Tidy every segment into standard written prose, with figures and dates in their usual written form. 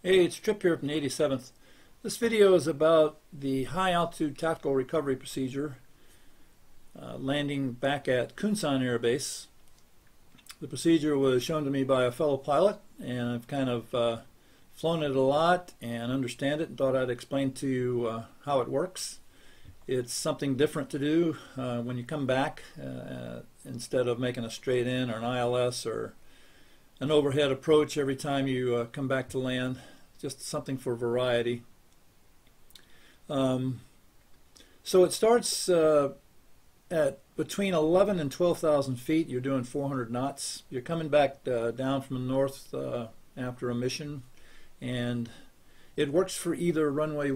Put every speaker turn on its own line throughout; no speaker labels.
Hey, it's Trip here from the 87th. This video is about the high altitude tactical recovery procedure landing back at Kunsan Air Base. The procedure was shown to me by a fellow pilot, and I've kind of flown it a lot and understand it and thought I'd explain to you how it works. It's something different to do when you come back instead of making a straight in or an ILS or an overhead approach every time you come back to land. Just something for variety. So it starts at between 11 and 12,000 feet. You're doing 400 knots. You're coming back down from the north after a mission, and it works for either runway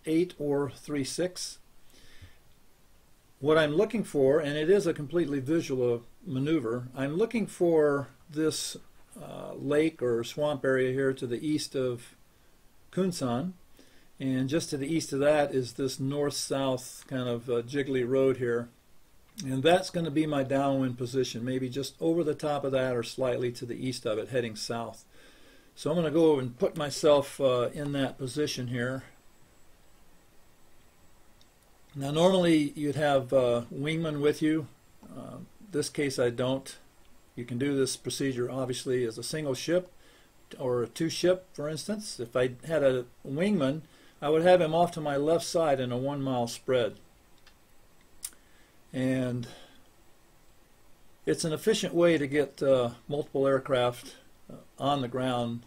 18 or 36. What I'm looking for, and it is a completely visual maneuver, I'm looking for this lake or swamp area here to the east of Kunsan, and just to the east of that is this north-south kind of jiggly road here, and that's going to be my downwind position, maybe just over the top of that or slightly to the east of it, heading south. So I'm going to go over and put myself in that position here. Now normally you'd have wingman with you. This case I don't. You can do this procedure obviously as a single ship or a two ship, for instance. If I had a wingman, I would have him off to my left side in a 1 mile spread. And it's an efficient way to get multiple aircraft on the ground,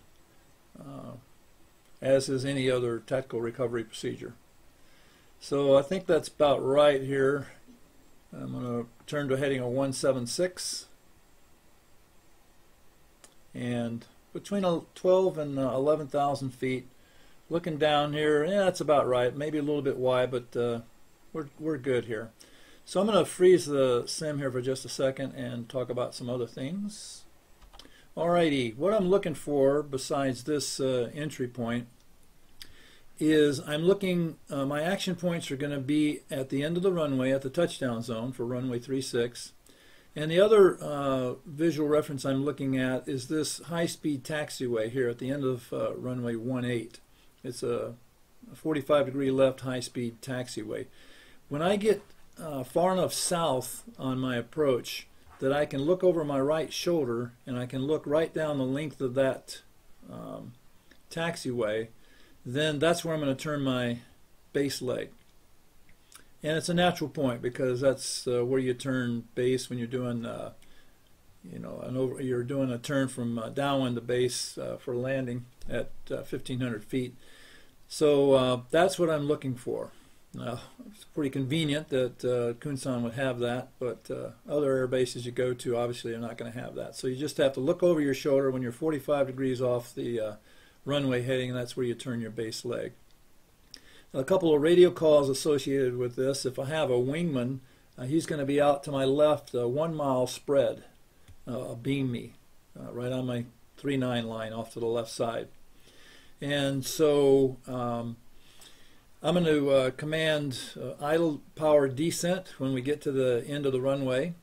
as is any other tactical recovery procedure. So I think that's about right here. I'm going to turn to heading a 176. And between 12 and 11,000 feet, looking down here, yeah, that's about right. Maybe a little bit wide, but we're good here. So I'm going to freeze the sim here for just a second and talk about some other things. Alrighty, what I'm looking for besides this entry point is I'm looking, my action points are going to be at the end of the runway at the touchdown zone for runway 36. And the other visual reference I'm looking at is this high-speed taxiway here at the end of runway 18. It's a 45-degree left high-speed taxiway. When I get far enough south on my approach that I can look over my right shoulder and I can look right down the length of that taxiway, then that's where I'm going to turn my base leg. And it's a natural point because that's where you turn base when you're doing, you're doing a turn from downwind to base for landing at 1,500 feet. So that's what I'm looking for. It's pretty convenient that Kunsan would have that, but other air bases you go to obviously are not going to have that. So you just have to look over your shoulder when you're 45 degrees off the runway heading, and that's where you turn your base leg. A couple of radio calls associated with this. If I have a wingman, he's going to be out to my left, 1 mile spread, beam me, right on my 3-9 line off to the left side. And so I'm going to command idle power descent when we get to the end of the runway.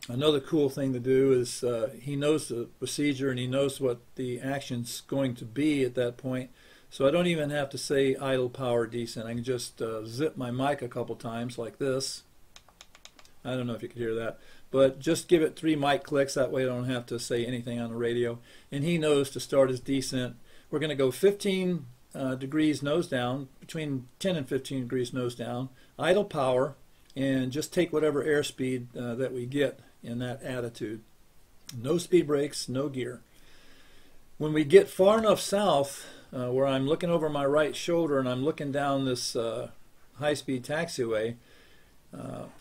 Another cool thing to do is he knows the procedure and he knows what the action's going to be at that point. So I don't even have to say idle power descent. I can just zip my mic a couple times like this. I don't know if you could hear that, but just give it 3 mic clicks. That way I don't have to say anything on the radio. And he knows to start his descent. We're going to go 15 degrees nose down, between 10 and 15 degrees nose down, idle power, and just take whatever airspeed that we get in that attitude. No speed brakes, no gear. When we get far enough south, where I'm looking over my right shoulder and I'm looking down this high-speed taxiway,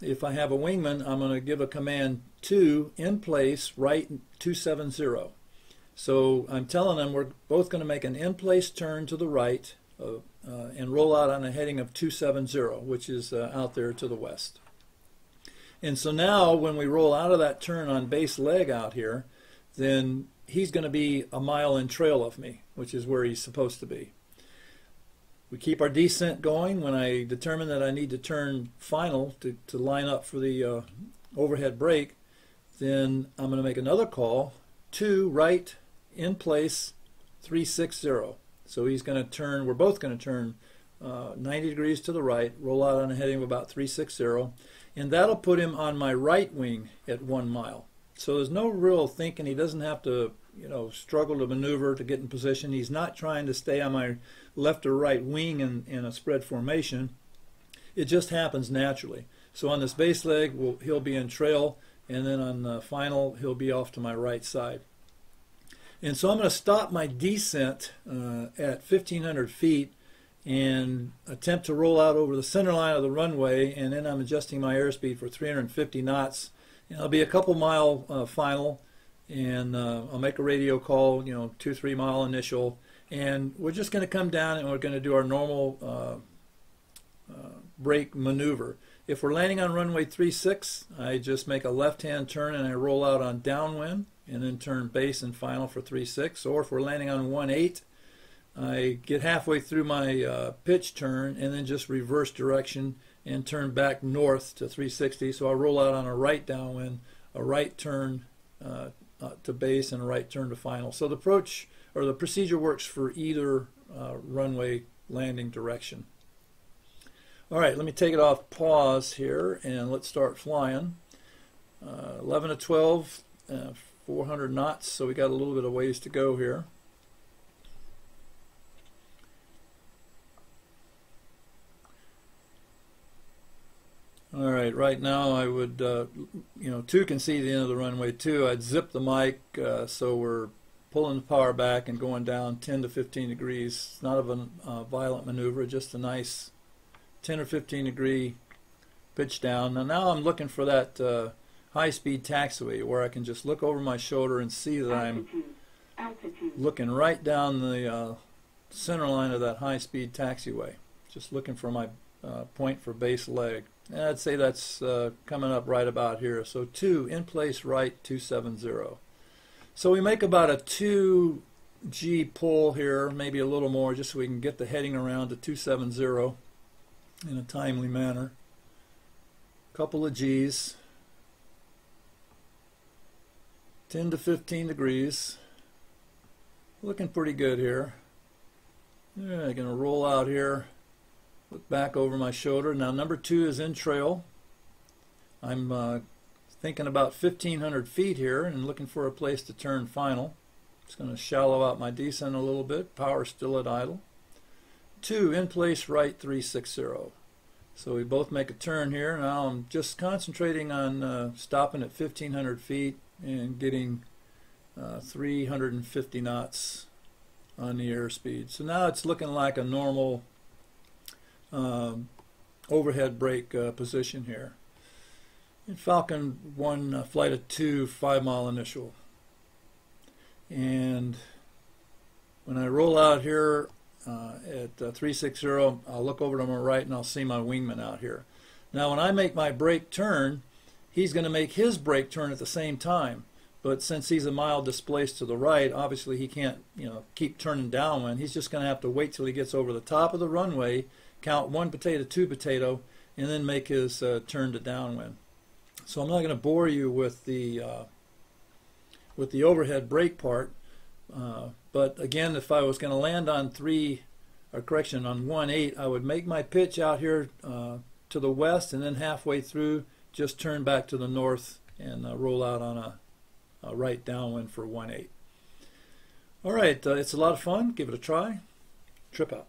if I have a wingman, I'm going to give a command 2, in place, right 270. So I'm telling them we're both going to make an in-place turn to the right and roll out on a heading of 270, which is out there to the west. And so now when we roll out of that turn on base leg out here, then he's going to be a mile in trail of me, which is where he's supposed to be. We keep our descent going. When I determine that I need to turn final to line up for the overhead brake, then I'm going to make another call, 2 right in place 360. So he's going to turn, we're both going to turn 90 degrees to the right, roll out on a heading of about 360, and that'll put him on my right wing at 1 mile. So there's no real thinking. He doesn't have to, struggle to maneuver to get in position. He's not trying to stay on my left or right wing in a spread formation. It just happens naturally. So on this base leg, he'll be in trail, and then on the final, he'll be off to my right side. And so I'm going to stop my descent at 1,500 feet and attempt to roll out over the center line of the runway, and then I'm adjusting my airspeed for 350 knots. And it'll be a couple mile final, and I'll make a radio call, 2-3 mile initial, and we're just going to come down and we're going to do our normal brake maneuver. If we're landing on runway 36, I just make a left-hand turn and I roll out on downwind and then turn base and final for 36. Or if we're landing on 18, I get halfway through my pitch turn and then just reverse direction and turn back north to 360. So I'll roll out on a right downwind, a right turn to base, and a right turn to final. So the approach or the procedure works for either runway landing direction. All right, let me take it off pause here and let's start flying. 11 to 12, 400 knots, so we got a little bit of ways to go here. All right, right now I would, 2 can see the end of the runway. 2, I'd zip the mic so we're pulling the power back and going down 10 to 15 degrees. It's not of a violent maneuver, just a nice 10 or 15 degree pitch down. Now I'm looking for that high-speed taxiway where I can just look over my shoulder and see that I'm looking right down the center line of that high-speed taxiway. Just looking for my point for base leg. And I'd say that's coming up right about here. So 2, in place right, 270. So we make about a 2G pull here, maybe a little more, just so we can get the heading around to 270 in a timely manner. Couple of G's. 10 to 15 degrees. Looking pretty good here. Yeah, I'm going to roll out here. Look back over my shoulder. Now number 2 is in trail. I'm thinking about 1,500 feet here and looking for a place to turn final. Just going to shallow out my descent a little bit. Power still at idle. 2, in place right, 360. So we both make a turn here. Now I'm just concentrating on stopping at 1,500 feet and getting 350 knots on the airspeed. So now it's looking like a normal overhead brake position here. In Falcon 1 flight of 2, 5 mile initial. And when I roll out here at 360, I'll look over to my right and I'll see my wingman out here. Now when I make my brake turn, he's going to make his brake turn at the same time. But since he's a mile displaced to the right, obviously he can't, keep turning downwind. He's just going to have to wait till he gets over the top of the runway, count 1 potato, 2 potato, and then make his turn to downwind. So I'm not going to bore you with the overhead brake part. But again, if I was going to land on on 1.8, I would make my pitch out here to the west, and then halfway through, just turn back to the north and roll out on a right downwind for 1.8. All right, it's a lot of fun. Give it a try. Trip out.